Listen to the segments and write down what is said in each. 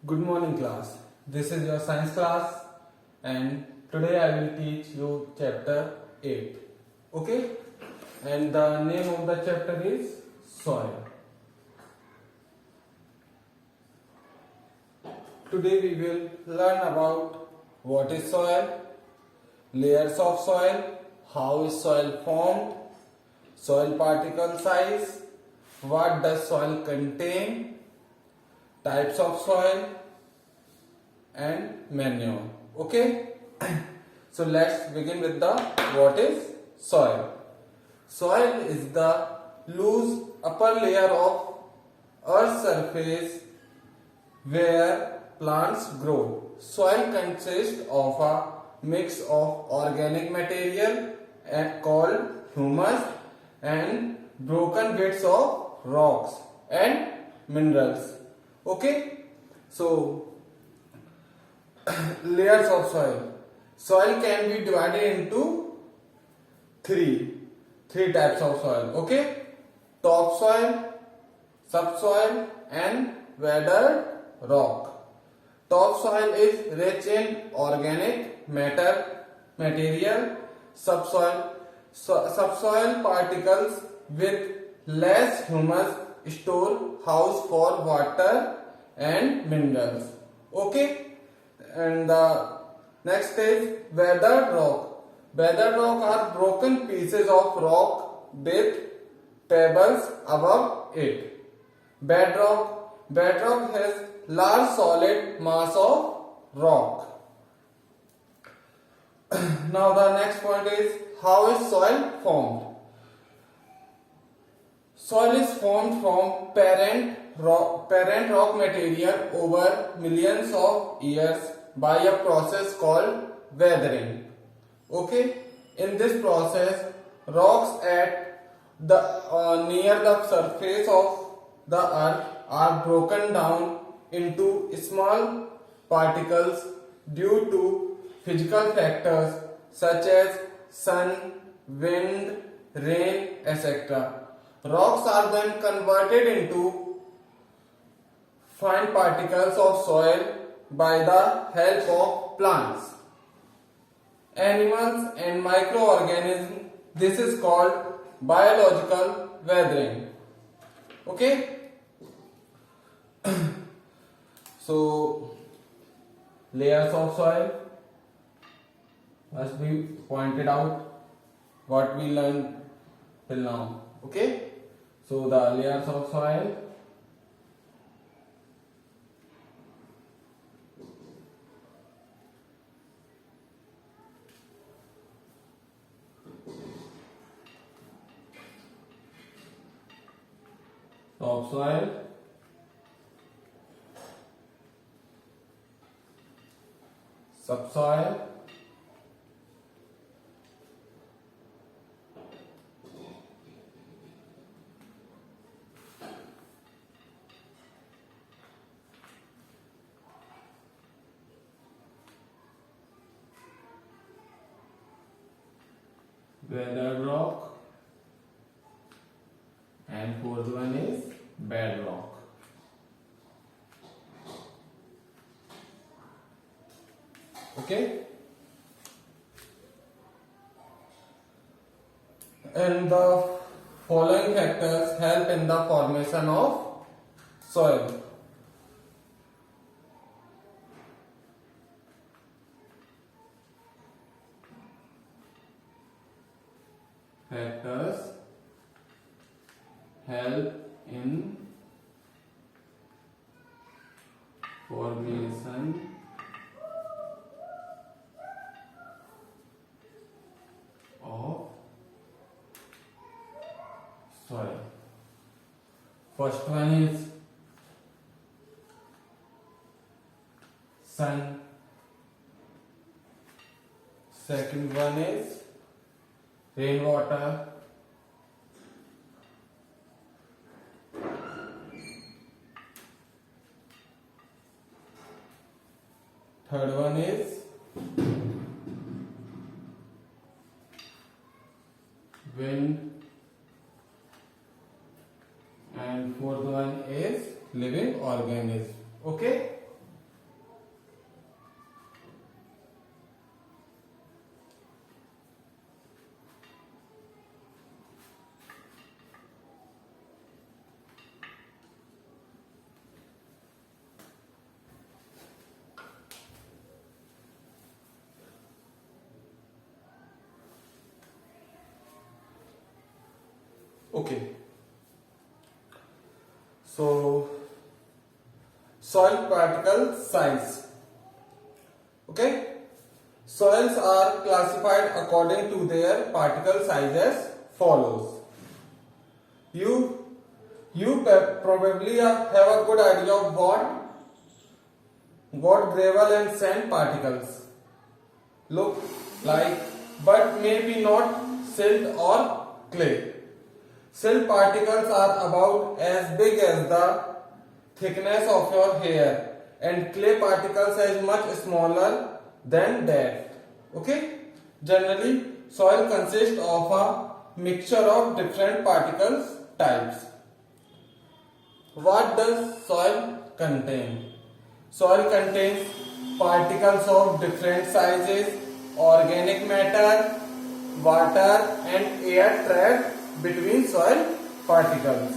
Good morning class. This is your science class and today I will teach you chapter 8. Okay? And the name of the chapter is soil. Today we will learn about what is soil, layers of soil, how is soil formed, soil particle size, what does soil contain, types of soil and manure. Okay? So let's begin with the what is soil. Soil is the loose upper layer of earth's surface where plants grow. Soil consists of a mix of organic material called humus and broken bits of rocks and minerals. Okay? So layers of soil. Soil can be divided into three types of soil. Okay? Topsoil, subsoil and weathered rock. Topsoil is rich in organic material. Subsoil particles with less humus store house for water and minerals. Okay? And the next is weathered rock. Weathered rock are broken pieces of rock with pebbles above it. Bedrock has large solid mass of rock. Now the next point is how is soil formed? Soil is formed from parent rock material over millions of years by a process called weathering. Okay? In this process, rocks at the near the surface of the earth are broken down into small particles due to physical factors such as sun, wind, rain, etc. Rocks are then converted into fine particles of soil by the help of plants, animals and microorganisms. This is called biological weathering. Okay? So layers of soil must be pointed out what we learned till now. Okay? So the layers of soil. Topsoil, subsoil, weathered rock, and fourth one is bedrock. Okay? And the following factors help in the formation of soil. Factors help in formation of soil. First one is sun. Second one is rainwater. Third one is wind and fourth one is living organism. Okay? Okay. So soil particle size. Okay. Soils are classified according to their particle size as follows. You probably have a good idea of what gravel and sand particles look like, but maybe not silt or clay. Silt particles are about as big as the thickness of your hair, and clay particles are much smaller than that. Okay? Generally, soil consists of a mixture of different particles types. What does soil contain? Soil contains particles of different sizes, organic matter, water and air trapped between soil particles.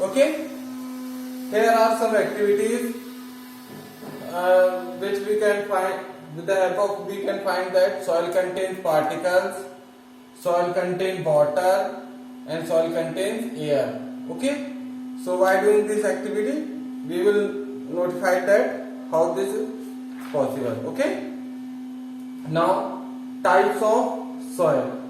Okay? Here are some activities which we can find. With the help of we can find that soil contains particles, soil contains water and soil contains air. Okay? So while doing this activity, we will notify that how this is possible. Okay? Now, types of soil.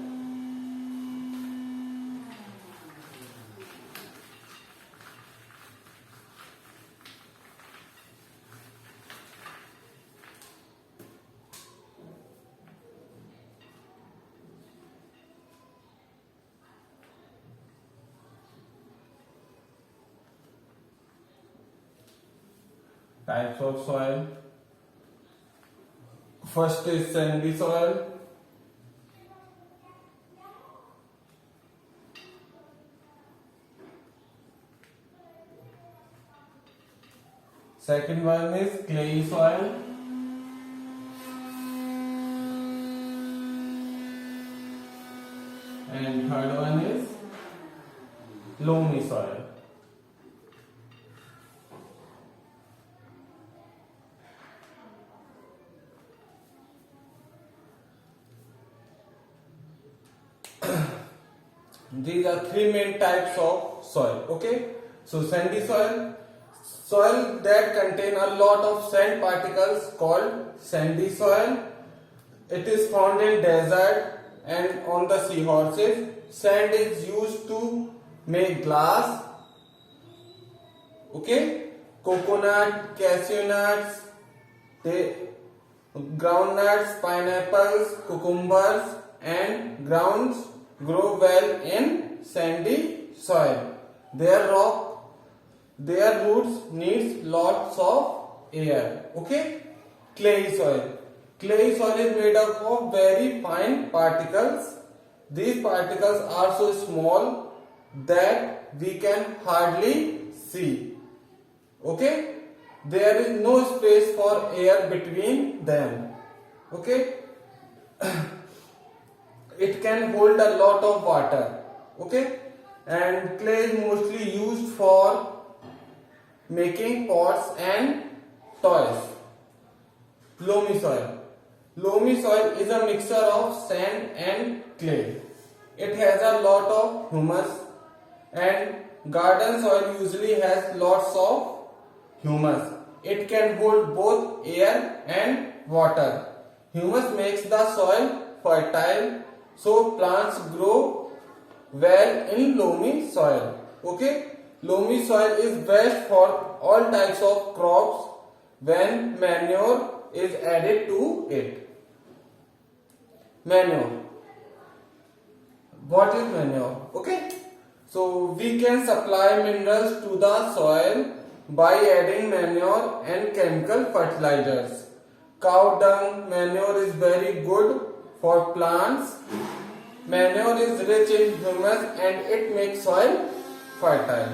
Types of soil. First is sandy soil. Second one is clayey soil. And third one is loamy soil. These are three main types of soil. Okay, so sandy soil, soil that contain a lot of sand particles called sandy soil. It is found in desert and on the seahorses. Sand is used to make glass. Okay, coconut, cashew nuts, groundnuts, pineapples, cucumbers and grounds grow well in sandy soil. Their roots needs lots of air. Okay, clayey soil. Clayey soil is made up of very fine particles. These particles are so small that we can hardly see. Okay, there is no space for air between them. Okay. It can hold a lot of water. Okay, and clay is mostly used for making pots and toys. Loamy soil. Loamy soil is a mixture of sand and clay. It has a lot of humus, and garden soil usually has lots of humus. It can hold both air and water. Humus makes the soil fertile, so plants grow well in loamy soil. Okay, loamy soil is best for all types of crops when manure is added to it. Manure. What is manure? Okay, so we can supply minerals to the soil by adding manure and chemical fertilizers. Cow dung manure is very good for plants. Manure is rich in humus and it makes soil fertile.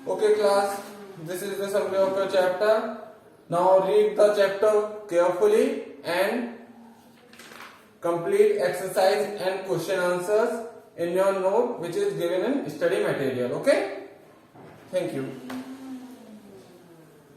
Okay class, this is the summary of your chapter. Now read the chapter carefully and complete exercise and question answers in your note which is given in study material. Okay? Thank you.